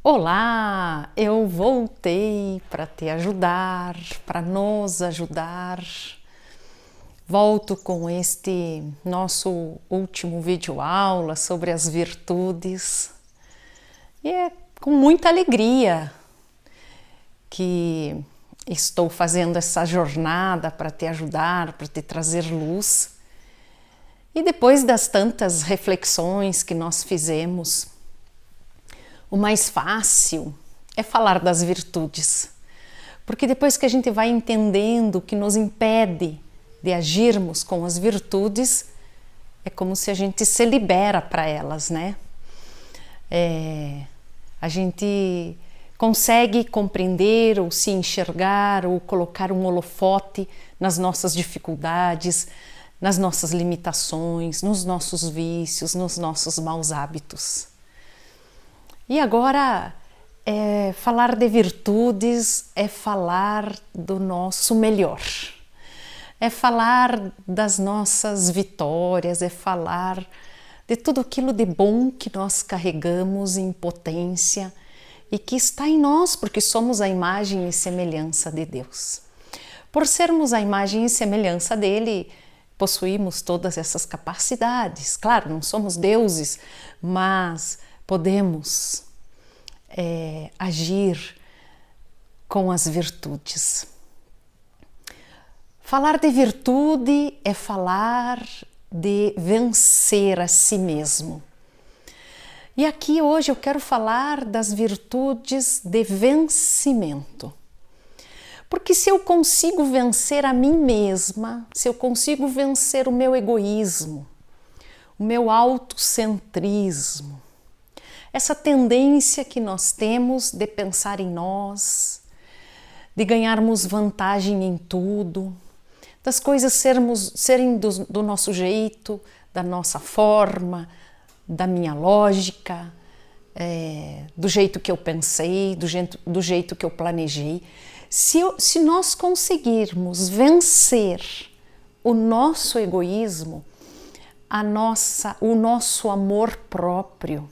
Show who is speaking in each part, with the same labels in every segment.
Speaker 1: Olá, eu voltei para te ajudar, para nos ajudar. Volto com este nosso último vídeo aula sobre as virtudes. E é com muita alegria que estou fazendo essa jornada para te ajudar, para te trazer luz. E depois das tantas reflexões que nós fizemos, o mais fácil é falar das virtudes, porque depois que a gente vai entendendo o que nos impede de agirmos com as virtudes, é como se a gente se libera para elas, né? A gente consegue compreender ou se enxergar ou colocar um holofote nas nossas dificuldades, nas nossas limitações, nos nossos vícios, nos nossos maus hábitos. E agora, falar de virtudes é falar do nosso melhor, é falar das nossas vitórias, é falar de tudo aquilo de bom que nós carregamos em potência e que está em nós, porque somos a imagem e semelhança de Deus. Por sermos a imagem e semelhança dele, possuímos todas essas capacidades. Claro, não somos deuses, mas podemos agir com as virtudes. Falar de virtude é falar de vencer a si mesmo. E aqui hoje eu quero falar das virtudes de vencimento. Porque se eu consigo vencer a mim mesma, se eu consigo vencer o meu egoísmo, o meu autocentrismo, essa tendência que nós temos de pensar em nós, de ganharmos vantagem em tudo, das coisas serem do nosso jeito, da nossa forma, da minha lógica, do jeito que eu pensei, do jeito que eu planejei. Se nós conseguirmos vencer o nosso egoísmo, o nosso amor próprio,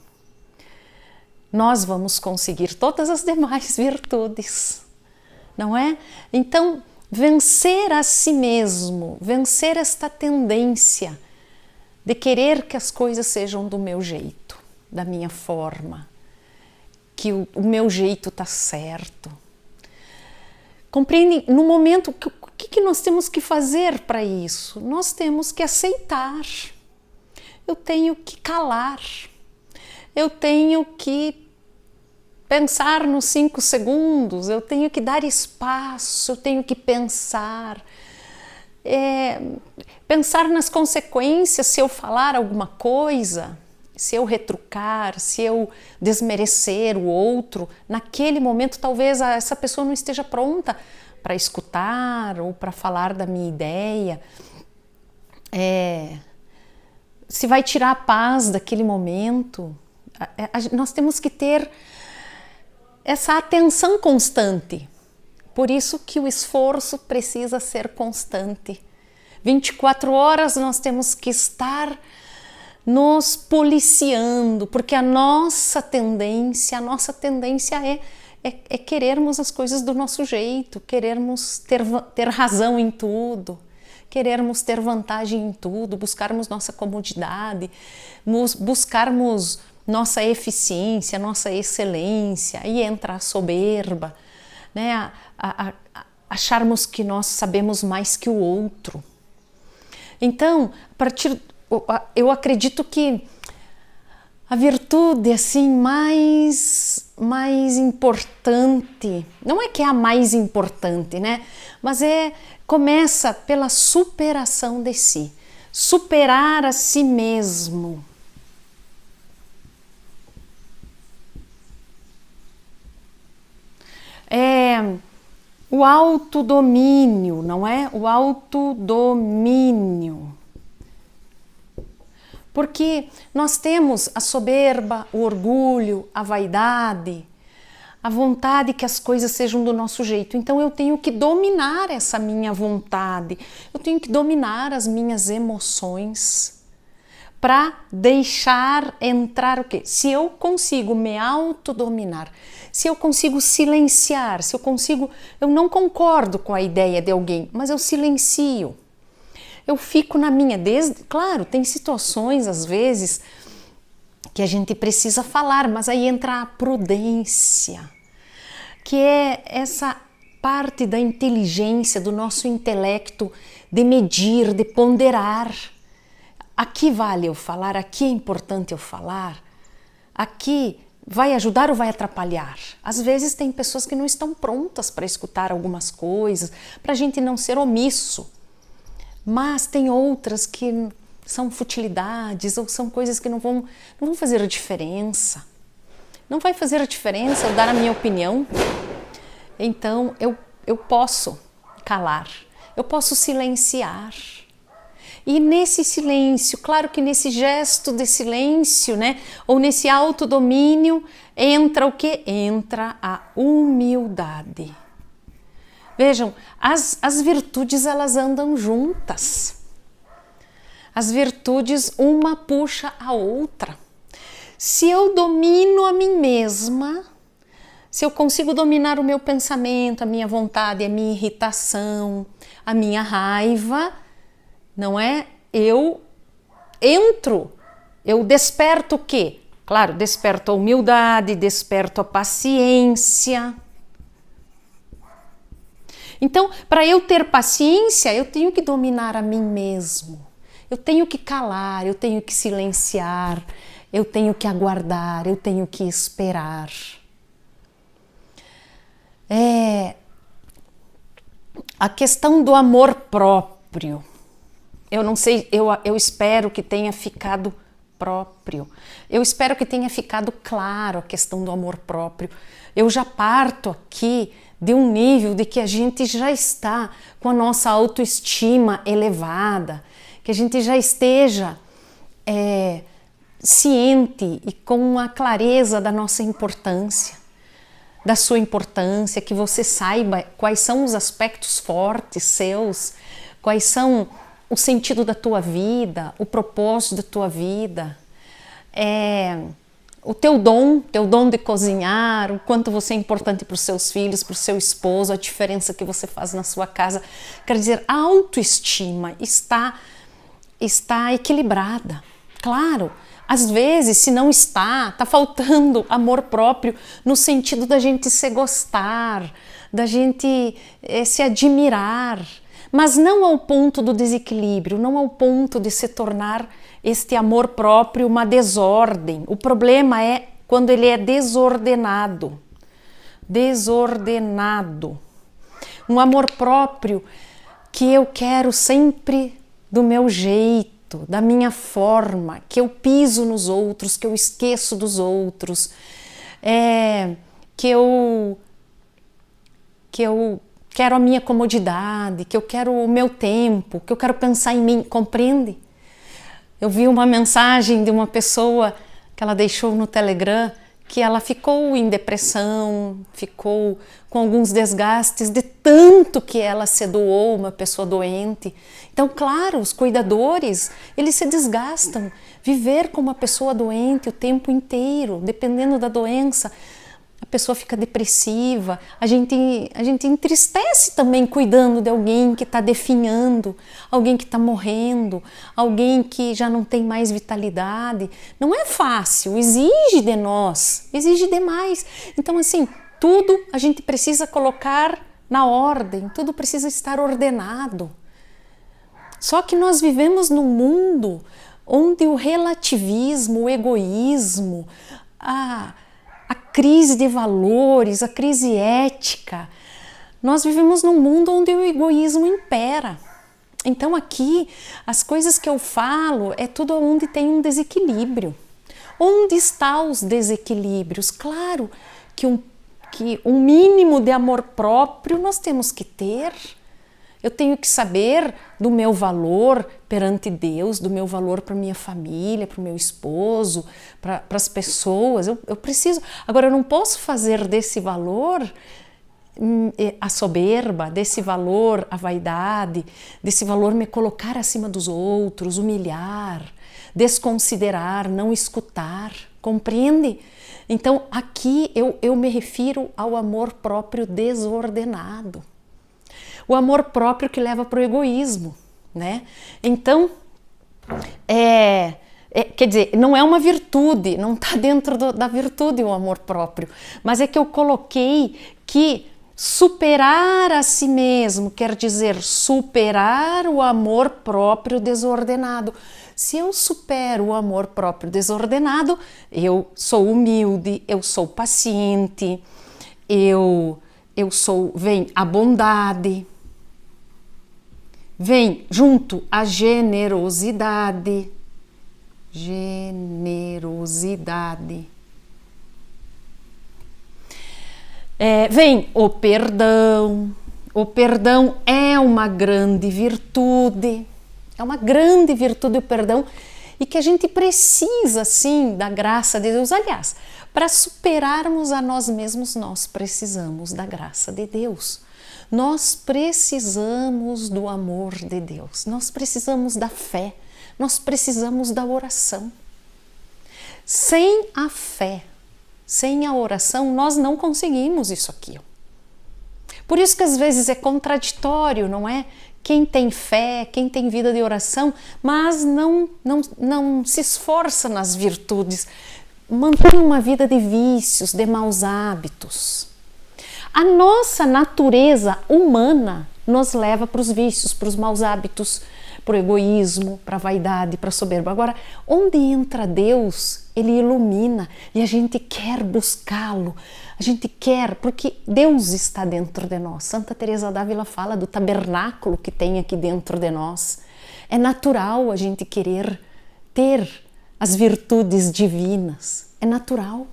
Speaker 1: nós vamos conseguir todas as demais virtudes, não é? Então, vencer a si mesmo, vencer esta tendência de querer que as coisas sejam do meu jeito, da minha forma, que o meu jeito está certo. Compreendem? No momento, o que nós temos que fazer para isso? Nós temos que aceitar. Eu tenho que calar. Eu tenho que pensar nos 5 segundos, eu tenho que dar espaço, eu tenho que pensar. Pensar nas consequências se eu falar alguma coisa, se eu retrucar, se eu desmerecer o outro. Naquele momento, talvez essa pessoa não esteja pronta para escutar ou para falar da minha ideia. Se vai tirar a paz daquele momento. Nós temos que ter essa atenção constante. Por isso que o esforço precisa ser constante. 24 horas nós temos que estar nos policiando, porque a nossa tendência é querermos as coisas do nosso jeito, querermos ter razão em tudo, querermos ter vantagem em tudo, buscarmos nossa comodidade, buscarmos nossa eficiência, nossa excelência, e entra a soberba, né? Acharmos que nós sabemos mais que o outro. Então, eu acredito que a virtude assim mais importante, não é que é a mais importante, né? Mas começa pela superação de si, superar a si mesmo. O autodomínio, não é? O autodomínio. Porque nós temos a soberba, o orgulho, a vaidade, a vontade que as coisas sejam do nosso jeito. Então eu tenho que dominar essa minha vontade, eu tenho que dominar as minhas emoções, para deixar entrar o quê? Se eu consigo me autodominar, se eu consigo silenciar, se eu consigo... Eu não concordo com a ideia de alguém, mas eu silencio. Eu fico na minha... Claro, tem situações, às vezes, que a gente precisa falar, mas aí entra a prudência, que é essa parte da inteligência, do nosso intelecto, de medir, de ponderar. Aqui vale eu falar, aqui é importante eu falar, aqui vai ajudar ou vai atrapalhar? Às vezes tem pessoas que não estão prontas para escutar algumas coisas, para a gente não ser omisso, mas tem outras que são futilidades ou são coisas que não vão fazer a diferença. Não vai fazer a diferença eu dar a minha opinião, então eu posso calar, eu posso silenciar. E nesse silêncio, claro que nesse gesto de silêncio, né, ou nesse autodomínio, entra o quê? Entra a humildade. Vejam, as virtudes elas andam juntas. As virtudes uma puxa a outra. Se eu domino a mim mesma, se eu consigo dominar o meu pensamento, a minha vontade, a minha irritação, a minha raiva, não é? Eu entro, eu desperto o quê? Claro, desperto a humildade, desperto a paciência. Então, para eu ter paciência, eu tenho que dominar a mim mesmo. Eu tenho que calar, eu tenho que silenciar, eu tenho que aguardar, eu tenho que esperar. A questão do amor próprio. Eu não sei, eu espero que tenha ficado próprio. Eu espero que tenha ficado claro a questão do amor próprio. Eu já parto aqui de um nível de que a gente já está com a nossa autoestima elevada, que a gente já esteja ciente e com a clareza da nossa importância, da sua importância, que você saiba quais são os aspectos fortes seus, quais são o sentido da tua vida, o propósito da tua vida, o teu dom de cozinhar, o quanto você é importante para os seus filhos, para o seu esposo, a diferença que você faz na sua casa. Quer dizer, a autoestima está equilibrada. Claro, às vezes, se não está faltando amor próprio no sentido da gente se gostar, da gente se admirar, mas não ao ponto do desequilíbrio, não ao ponto de se tornar este amor próprio uma desordem. O problema é quando ele é desordenado. Desordenado. Um amor próprio que eu quero sempre do meu jeito, da minha forma, que eu piso nos outros, que eu esqueço dos outros, que eu quero a minha comodidade, que eu quero o meu tempo, que eu quero pensar em mim, compreende? Eu vi uma mensagem de uma pessoa que ela deixou no Telegram que ela ficou em depressão, ficou com alguns desgastes de tanto que ela se doou, uma pessoa doente. Então, claro, os cuidadores, eles se desgastam. Viver com uma pessoa doente o tempo inteiro, dependendo da doença, a pessoa fica depressiva, a gente entristece também cuidando de alguém que está definhando, alguém que está morrendo, alguém que já não tem mais vitalidade. Não é fácil, exige de nós, exige demais. Então, assim, tudo a gente precisa colocar na ordem, tudo precisa estar ordenado. Só que nós vivemos num mundo onde o relativismo, o egoísmo, a crise de valores, a crise ética. Nós vivemos num mundo onde o egoísmo impera. Então aqui, as coisas que eu falo é tudo onde tem um desequilíbrio. Onde estão os desequilíbrios? Claro que um mínimo de amor próprio nós temos que ter. Eu tenho que saber do meu valor perante Deus, do meu valor para minha família, para o meu esposo, para as pessoas. Eu preciso. Agora, eu não posso fazer desse valor a soberba, desse valor a vaidade, desse valor me colocar acima dos outros, humilhar. desconsiderar, não escutar, compreende? Então aqui eu me refiro ao amor próprio desordenado, o amor próprio que leva para o egoísmo, né? Então, quer dizer, não é uma virtude, não está dentro da virtude o amor próprio, mas é que eu coloquei que superar a si mesmo quer dizer superar o amor próprio desordenado. Se eu supero o amor próprio desordenado, eu sou humilde, eu sou paciente, vem a bondade, vem junto a generosidade. Vem o perdão. O perdão é uma grande virtude. É uma grande virtude o perdão e que a gente precisa, sim, da graça de Deus. Aliás, para superarmos a nós mesmos, nós precisamos da graça de Deus. Nós precisamos do amor de Deus. Nós precisamos da fé. Nós precisamos da oração. Sem a fé, sem a oração, nós não conseguimos isso aqui. Por isso que às vezes é contraditório, não é? Quem tem fé, quem tem vida de oração, mas não se esforça nas virtudes, mantém uma vida de vícios, de maus hábitos. A nossa natureza humana nos leva para os vícios, para os maus hábitos, para o egoísmo, para a vaidade, para a soberba. Agora, onde entra Deus, Ele ilumina e a gente quer buscá-lo. A gente quer, porque Deus está dentro de nós. Santa Teresa d'Ávila fala do tabernáculo que tem aqui dentro de nós. É natural a gente querer ter as virtudes divinas. É natural.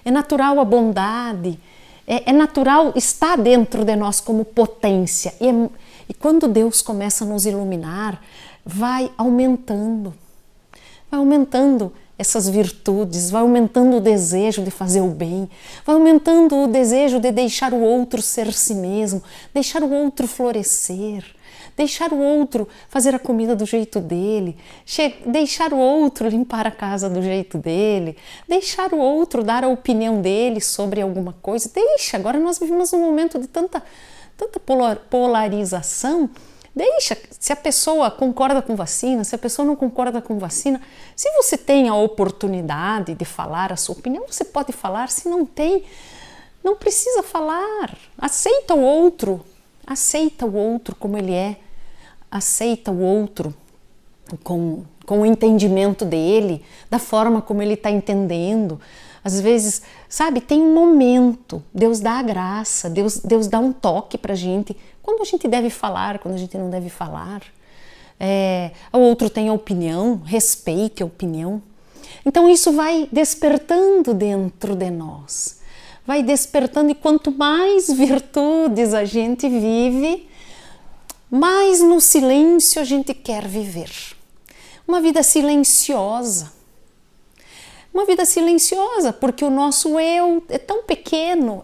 Speaker 1: É natural a bondade. É natural estar dentro de nós como potência. E quando Deus começa a nos iluminar, vai aumentando essas virtudes, vai aumentando o desejo de fazer o bem, vai aumentando o desejo de deixar o outro ser si mesmo, deixar o outro florescer, deixar o outro fazer a comida do jeito dele, deixar o outro limpar a casa do jeito dele, deixar o outro dar a opinião dele sobre alguma coisa. Agora nós vivemos um momento de tanta polarização. Deixa, se a pessoa concorda com vacina, se a pessoa não concorda com vacina, se você tem a oportunidade de falar a sua opinião, você pode falar. Se não tem, não precisa falar. Aceita o outro como ele é, aceita o outro com o entendimento dele, da forma como ele está entendendo. Às vezes, sabe, tem um momento, Deus dá a graça, Deus dá um toque pra gente, quando a gente deve falar, quando a gente não deve falar. O outro tem a opinião, respeite a opinião. Então isso vai despertando dentro de nós, vai despertando, e quanto mais virtudes a gente vive, mais no silêncio a gente quer viver. Uma vida silenciosa. Uma vida silenciosa, porque o nosso eu é tão pequeno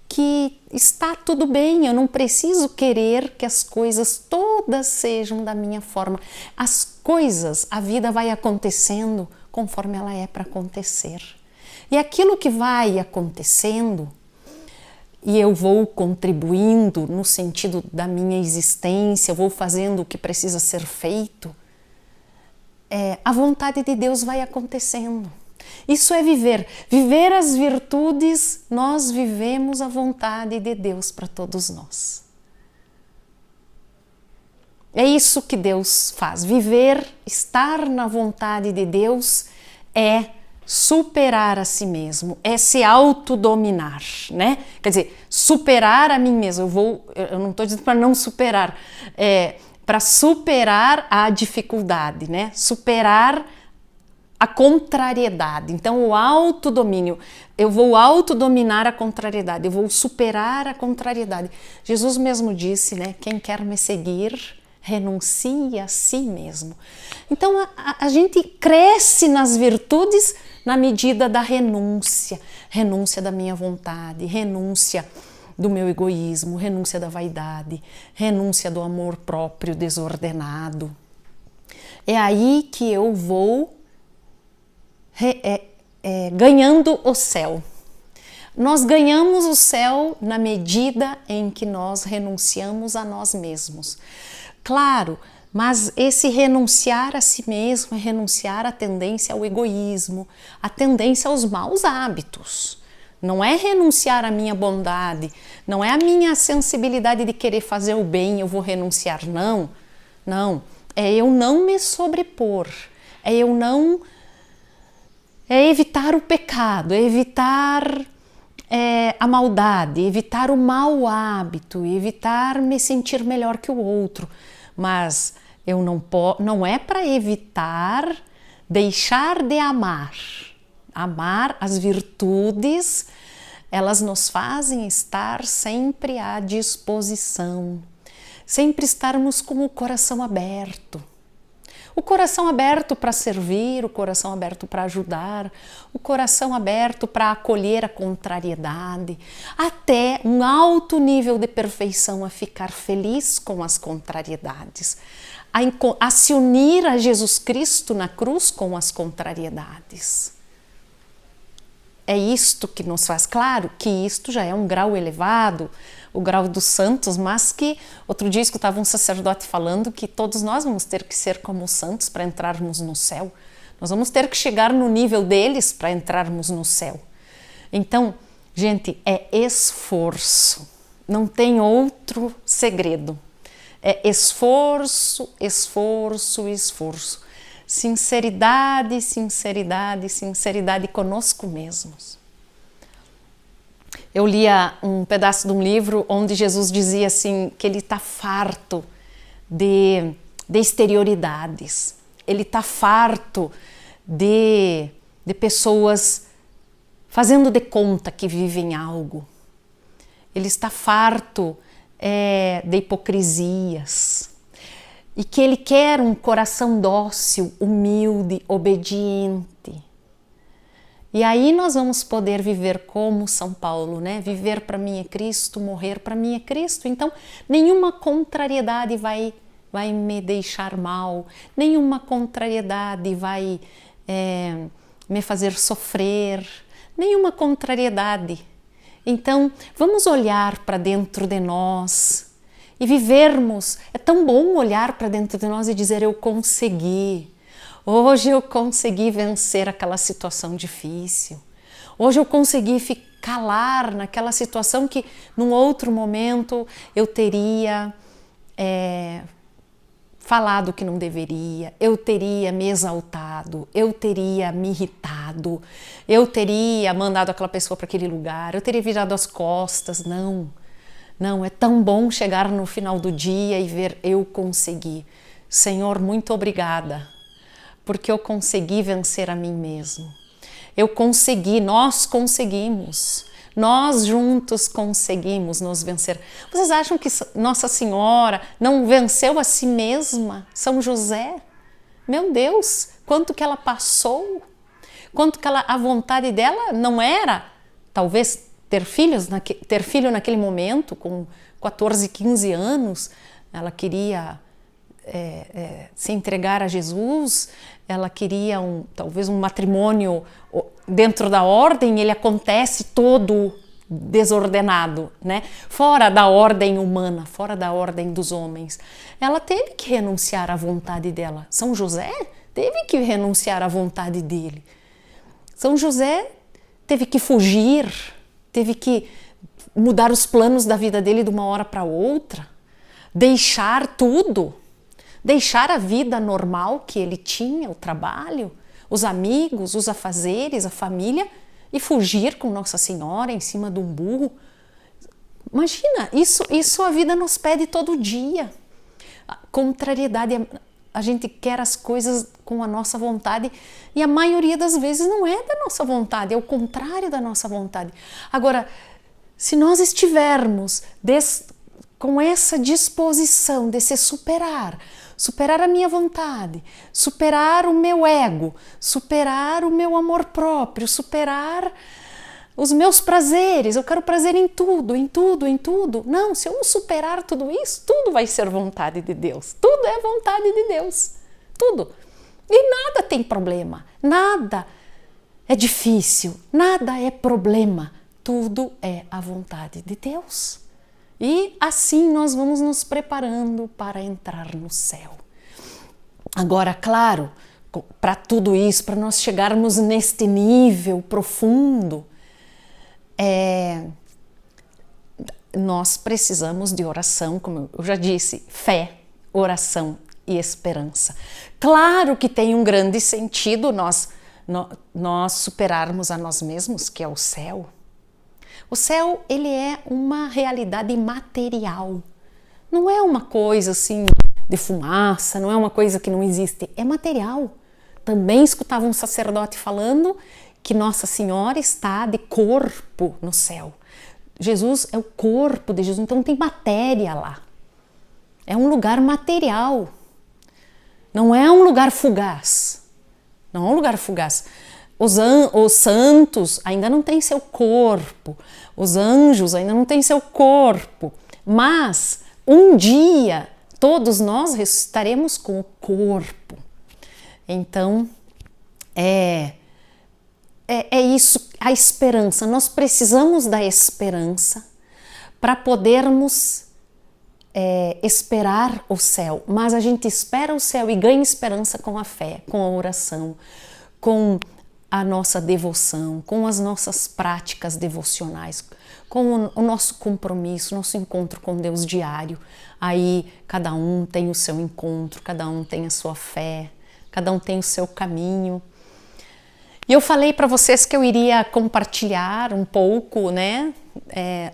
Speaker 1: que está tudo bem, eu não preciso querer que as coisas todas sejam da minha forma. As coisas, a vida vai acontecendo conforme ela é para acontecer. E aquilo que vai acontecendo, e eu vou contribuindo no sentido da minha existência, eu vou fazendo o que precisa ser feito, a vontade de Deus vai acontecendo. Isso é viver. Viver as virtudes, nós vivemos a vontade de Deus para todos nós. É isso que Deus faz. Viver, estar na vontade de Deus é superar a si mesmo, é se autodominar, né? Quer dizer, superar a mim mesmo. Eu não estou dizendo para não superar, para superar a dificuldade, né? Superar a contrariedade. Então, o autodomínio, eu vou autodominar a contrariedade, eu vou superar a contrariedade. Jesus mesmo disse, né? Quem quer me seguir, renuncie a si mesmo. Então, a gente cresce nas virtudes na medida da renúncia da minha vontade, renúncia do meu egoísmo, renúncia da vaidade, renúncia do amor próprio desordenado. É aí que eu vou ganhando o céu. Nós ganhamos o céu na medida em que nós renunciamos a nós mesmos. Claro, mas esse renunciar a si mesmo é renunciar à tendência ao egoísmo, à tendência aos maus hábitos. Não é renunciar à minha bondade, não é a minha sensibilidade de querer fazer o bem, eu vou renunciar. Não, não. É eu não me sobrepor, é eu não... É evitar o pecado, é evitar a maldade, evitar o mau hábito, evitar me sentir melhor que o outro. Mas eu não é para evitar deixar de amar. Amar as virtudes, elas nos fazem estar sempre à disposição, sempre estarmos com o coração aberto. O coração aberto para servir, o coração aberto para ajudar, o coração aberto para acolher a contrariedade, até um alto nível de perfeição a ficar feliz com as contrariedades, a se unir a Jesus Cristo na cruz com as contrariedades. É isto que nos faz, claro que isto já é um grau elevado, o grau dos santos, mas que outro dia escutava um sacerdote falando que todos nós vamos ter que ser como os santos para entrarmos no céu. Nós vamos ter que chegar no nível deles para entrarmos no céu. Então, gente, é esforço, não tem outro segredo. É esforço, esforço, esforço. Sinceridade, sinceridade, sinceridade conosco mesmos. Eu lia um pedaço de um livro onde Jesus dizia assim que ele está farto de exterioridades. Ele está farto de pessoas fazendo de conta que vivem algo. Ele está farto de hipocrisias. E que ele quer um coração dócil, humilde, obediente. E aí nós vamos poder viver como São Paulo, né? Viver para mim é Cristo, morrer para mim é Cristo. Então, nenhuma contrariedade vai me deixar mal, nenhuma contrariedade vai me fazer sofrer, nenhuma contrariedade. Então, vamos olhar para dentro de nós e vivermos. É tão bom olhar para dentro de nós e dizer: eu consegui. Hoje eu consegui vencer aquela situação difícil. Hoje eu consegui calar naquela situação que num outro momento eu teria falado que não deveria, eu teria me exaltado, eu teria me irritado, eu teria mandado aquela pessoa para aquele lugar, eu teria virado as costas. Não, não, é tão bom chegar no final do dia e ver: eu consegui. Senhor, muito obrigada, porque eu consegui vencer a mim mesmo. Eu consegui, nós conseguimos. Nós juntos conseguimos nos vencer. Vocês acham que Nossa Senhora não venceu a si mesma? São José? Meu Deus, quanto que ela passou? Quanto que a vontade dela não era, talvez, ter filho naquele momento, com 14, 15 anos. Ela queria se entregar a Jesus, ela queria talvez um matrimônio dentro da ordem. Ele acontece todo desordenado, né? Fora da ordem humana, fora da ordem dos homens. Ela teve que renunciar à vontade dela. São José teve que renunciar à vontade dele. São José teve que fugir, teve que mudar os planos da vida dele de uma hora para outra, deixar tudo. Deixar a vida normal que ele tinha, o trabalho, os amigos, os afazeres, a família, e fugir com Nossa Senhora em cima de um burro. Imagina, isso a vida nos pede todo dia. A contrariedade, a gente quer as coisas com a nossa vontade e a maioria das vezes não é da nossa vontade, é o contrário da nossa vontade. Agora, se nós estivermos com essa disposição de se superar a minha vontade, superar o meu ego, superar o meu amor próprio, superar os meus prazeres. Eu quero prazer em tudo, em tudo, em tudo. Não, se eu superar tudo isso, tudo vai ser vontade de Deus. Tudo é vontade de Deus. tudo. E nada tem problema, nada é difícil, nada é problema. Tudo é a vontade de Deus. E assim nós vamos nos preparando para entrar no céu. Agora, claro, para tudo isso, para nós chegarmos neste nível profundo, nós precisamos de oração, como eu já disse, fé, oração e esperança. Claro que tem um grande sentido nós superarmos a nós mesmos, que é o céu. O céu, ele é uma realidade material. Não é uma coisa assim de fumaça, não é uma coisa que não existe, é material. Também escutava um sacerdote falando que Nossa Senhora está de corpo no céu. Jesus é o corpo de Jesus, então tem matéria lá. É um lugar material. Não é um lugar fugaz. Não é um lugar fugaz. Os santos ainda não têm seu corpo. Os anjos ainda não têm seu corpo. Mas um dia todos nós ressuscitaremos com o corpo. Então é isso, a esperança. Nós precisamos da esperança para podermos esperar o céu. Mas a gente espera o céu e ganha esperança com a fé, com a oração, com a nossa devoção, com as nossas práticas devocionais, com o nosso compromisso, nosso encontro com Deus diário. Aí cada um tem o seu encontro, cada um tem a sua fé, cada um tem o seu caminho. E eu falei para vocês que eu iria compartilhar um pouco, né,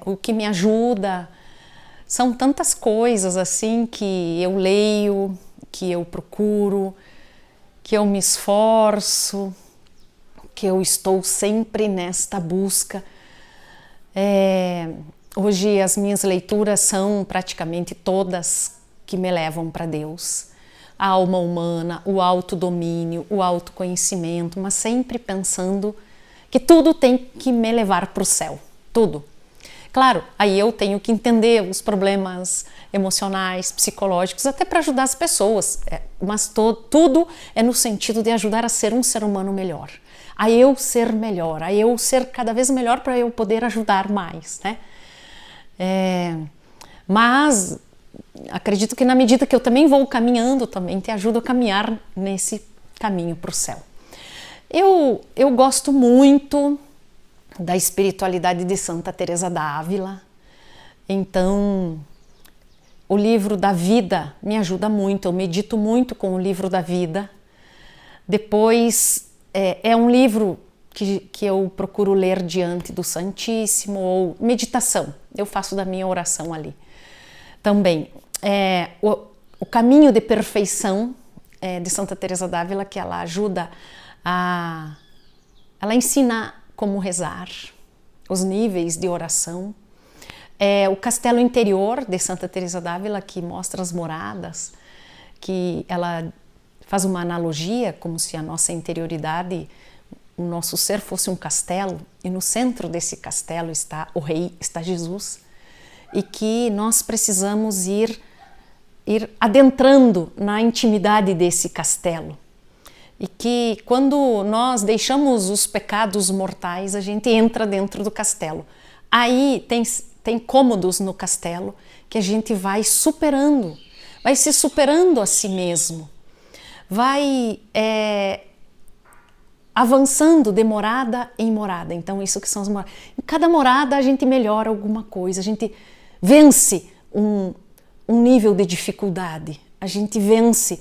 Speaker 1: o que me ajuda. São tantas coisas assim que eu leio, que eu procuro, que eu me esforço, que eu estou sempre nesta busca. Hoje as minhas leituras são praticamente todas que me levam para Deus. A alma humana, o autodomínio, o autoconhecimento, mas sempre pensando que tudo tem que me levar para o céu, tudo. Claro, aí eu tenho que entender os problemas emocionais, psicológicos, até para ajudar as pessoas, mas tudo é no sentido de ajudar a ser um ser humano melhor, a eu ser melhor, a eu ser cada vez melhor para eu poder ajudar mais, né? Mas acredito que na medida que eu também vou caminhando, também te ajudo a caminhar nesse caminho para o céu. Eu gosto muito da espiritualidade de Santa Teresa d'Ávila, então o livro da vida me ajuda muito, eu medito muito com o livro da vida. Depois é um livro que eu procuro ler diante do Santíssimo, ou meditação, eu faço da minha oração ali. Também o caminho de perfeição de Santa Teresa d'Ávila, que ela ajuda ela ensina como rezar, os níveis de oração. O Castelo Interior de Santa Teresa d'Ávila, que mostra as moradas, que ela faz uma analogia como se a nossa interioridade, o nosso ser fosse um castelo, e no centro desse castelo está o Rei, está Jesus, e que nós precisamos ir adentrando na intimidade desse castelo. E que quando nós deixamos os pecados mortais, a gente entra dentro do castelo. Aí tem cômodos no castelo que a gente vai superando, vai se superando a si mesmo, vai avançando de morada em morada. Então isso que são as moradas. Em cada morada a gente melhora alguma coisa, a gente vence um nível de dificuldade, a gente vence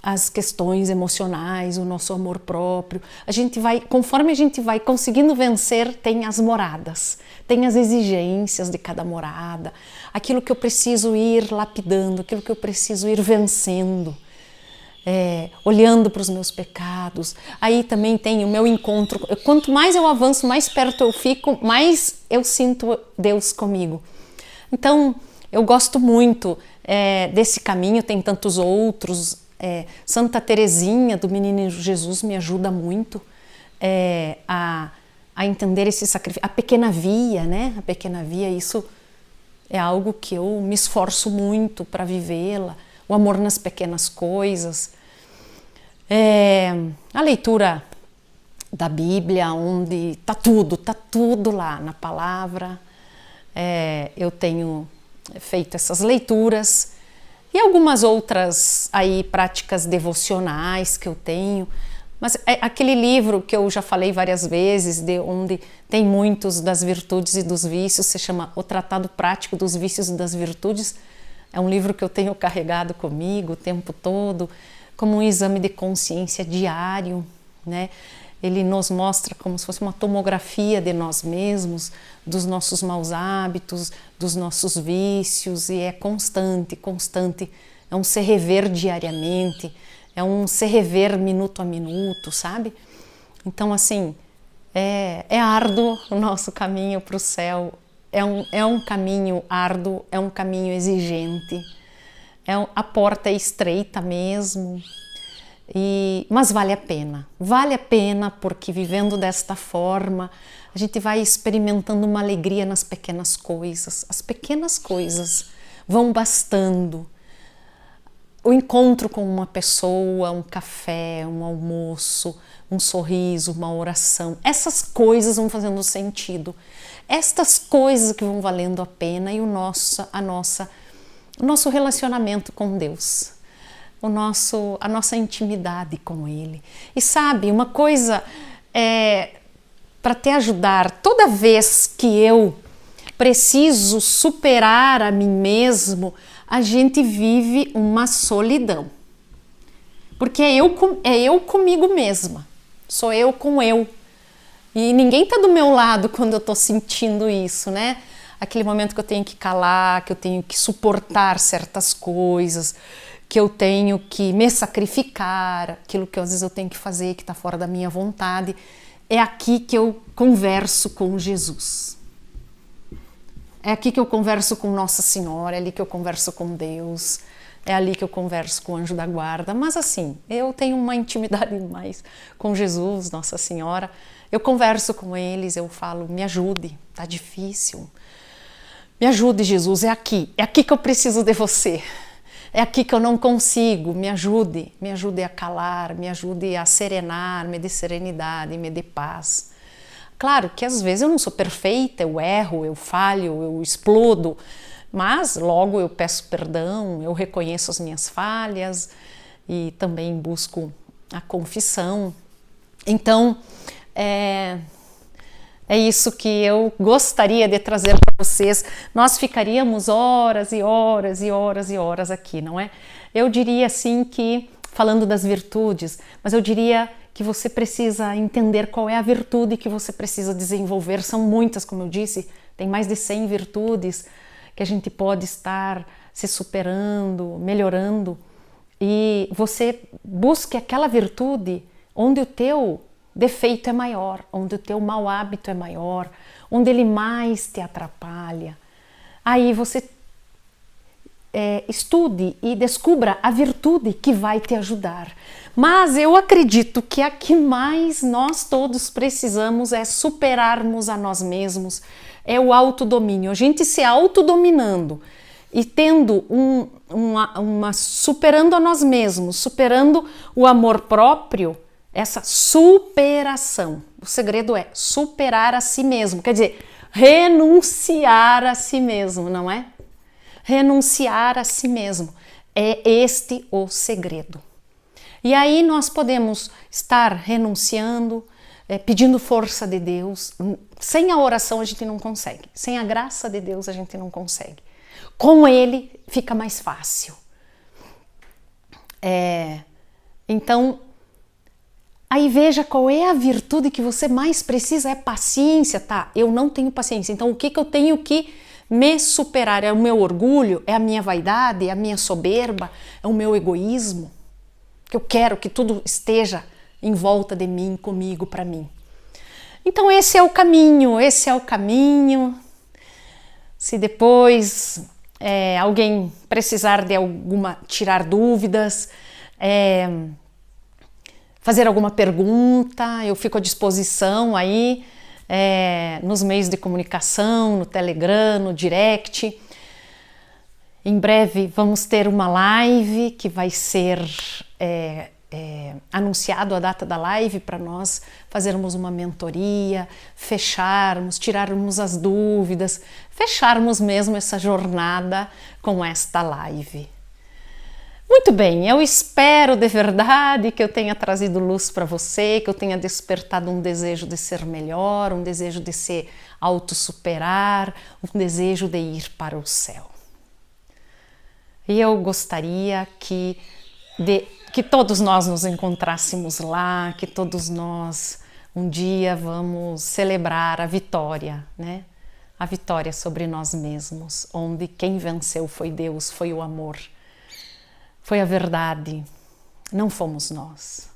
Speaker 1: as questões emocionais, o nosso amor próprio. A gente vai, conforme a gente vai conseguindo vencer, tem as moradas, tem as exigências de cada morada, aquilo que eu preciso ir lapidando, aquilo que eu preciso ir vencendo, olhando para os meus pecados. Aí também tem o meu encontro. Quanto mais eu avanço, mais perto eu fico, mais eu sinto Deus comigo. Então, eu gosto muito desse caminho, tem tantos outros. Santa Teresinha do Menino Jesus me ajuda muito a entender esse sacrifício. A pequena via, né? A pequena via, isso é algo que eu me esforço muito para vivê-la. O amor nas pequenas coisas. A leitura da Bíblia, onde tá tudo lá na palavra. Eu tenho feito essas leituras e algumas outras aí práticas devocionais que eu tenho, mas aquele livro que eu já falei várias vezes, onde tem muitos das virtudes e dos vícios, se chama O Tratado Prático dos Vícios e das Virtudes. É um livro que eu tenho carregado comigo o tempo todo, como um exame de consciência diário, né? Ele nos mostra como se fosse uma tomografia de nós mesmos, dos nossos maus hábitos, dos nossos vícios, e é constante, é um se rever diariamente, é um se rever minuto a minuto, sabe? Então, assim, é árduo o nosso caminho para o céu, é um caminho árduo, é um caminho exigente, a porta é estreita mesmo. Mas vale a pena porque vivendo desta forma a gente vai experimentando uma alegria nas pequenas coisas, as pequenas coisas vão bastando, o encontro com uma pessoa, um café, um almoço, um sorriso, uma oração, essas coisas vão fazendo sentido, estas coisas que vão valendo a pena e o nosso relacionamento com Deus. A nossa intimidade com Ele. E sabe, uma coisa para te ajudar, toda vez que eu preciso superar a mim mesmo, a gente vive uma solidão. Porque é eu comigo mesma, sou eu com eu. E ninguém tá do meu lado quando eu tô sentindo isso, né? Aquele momento que eu tenho que calar, que eu tenho que suportar certas coisas, que eu tenho que me sacrificar, aquilo que às vezes eu tenho que fazer, que está fora da minha vontade, é aqui que eu converso com Jesus. É aqui que eu converso com Nossa Senhora, é ali que eu converso com Deus, é ali que eu converso com o anjo da guarda. Mas assim, eu tenho uma intimidade mais com Jesus, Nossa Senhora. Eu converso com eles, eu falo, me ajude, tá difícil. Me ajude, Jesus, é aqui que eu preciso de você. É aqui que eu não consigo, me ajude a calar, me ajude a serenar, me dê serenidade, me dê paz. Claro que às vezes eu não sou perfeita, eu erro, eu falho, eu explodo, mas logo eu peço perdão, eu reconheço as minhas falhas e também busco a confissão. Então, é isso que eu gostaria de trazer para vocês. Nós ficaríamos horas e horas e horas e horas aqui, não é? Eu diria assim que, falando das virtudes, mas eu diria que você precisa entender qual é a virtude que você precisa desenvolver. São muitas, como eu disse, tem mais de 100 virtudes que a gente pode estar se superando, melhorando. E você busque aquela virtude onde o teu defeito é maior, onde o teu mau hábito é maior, onde ele mais te atrapalha. Aí você estude e descubra a virtude que vai te ajudar. Mas eu acredito que a que mais nós todos precisamos é superarmos a nós mesmos, é o autodomínio, a gente se autodominando e tendo superando a nós mesmos, superando o amor próprio. Essa superação, o segredo é superar a si mesmo, quer dizer, renunciar a si mesmo, não é? Renunciar a si mesmo, é este o segredo. E aí nós podemos estar renunciando, pedindo força de Deus. Sem a oração a gente não consegue, sem a graça de Deus a gente não consegue. Com Ele fica mais fácil. Então, aí veja qual é a virtude que você mais precisa, é paciência, tá? Eu não tenho paciência, então o que eu tenho que me superar? É o meu orgulho? É a minha vaidade? É a minha soberba? É o meu egoísmo? Que eu quero que tudo esteja em volta de mim, comigo, para mim. Então esse é o caminho, Se depois alguém precisar de tirar dúvidas, fazer alguma pergunta, eu fico à disposição aí nos meios de comunicação, no Telegram, no direct. Em breve vamos ter uma live que vai ser anunciado a data da live para nós fazermos uma mentoria, fecharmos, tirarmos as dúvidas, fecharmos mesmo essa jornada com esta live. Muito bem, eu espero de verdade que eu tenha trazido luz para você, que eu tenha despertado um desejo de ser melhor, um desejo de se autossuperar, um desejo de ir para o céu. E eu gostaria que todos nós nos encontrássemos lá, que todos nós um dia vamos celebrar a vitória, né? A vitória sobre nós mesmos, onde quem venceu foi Deus, foi o amor, foi a verdade, não fomos nós.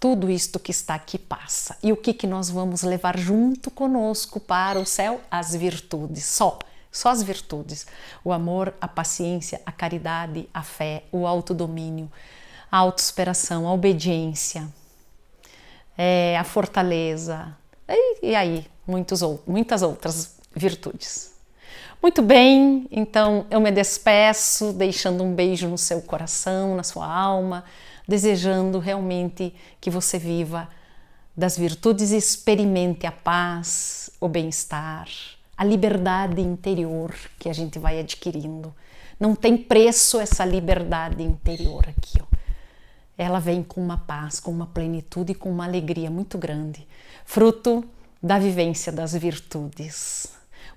Speaker 1: Tudo isto que está aqui passa. E o que nós vamos levar junto conosco para o céu? As virtudes, só as virtudes. O amor, a paciência, a caridade, a fé, o autodomínio, a autossuperação, a obediência, a fortaleza, e aí muitas outras virtudes. Muito bem, então eu me despeço deixando um beijo no seu coração, na sua alma, desejando realmente que você viva das virtudes e experimente a paz, o bem-estar, a liberdade interior que a gente vai adquirindo. Não tem preço essa liberdade interior aqui, ó. Ela vem com uma paz, com uma plenitude e com uma alegria muito grande, fruto da vivência das virtudes.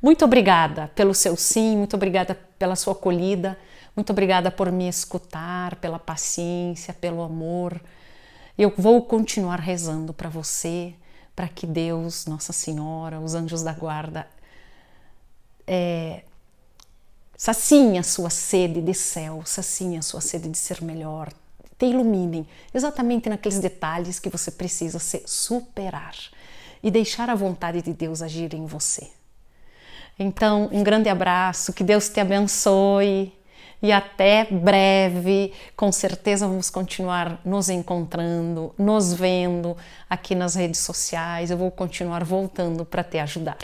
Speaker 1: Muito obrigada pelo seu sim, muito obrigada pela sua acolhida, muito obrigada por me escutar, pela paciência, pelo amor. Eu vou continuar rezando para você, para que Deus, Nossa Senhora, os anjos da guarda, saciem a sua sede de céu, saciem a sua sede de ser melhor, te iluminem exatamente naqueles detalhes que você precisa se superar e deixar a vontade de Deus agir em você. Então, um grande abraço, que Deus te abençoe e até breve. Com certeza vamos continuar nos encontrando, nos vendo aqui nas redes sociais. Eu vou continuar voltando para te ajudar.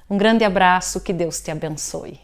Speaker 1: Um grande abraço, que Deus te abençoe.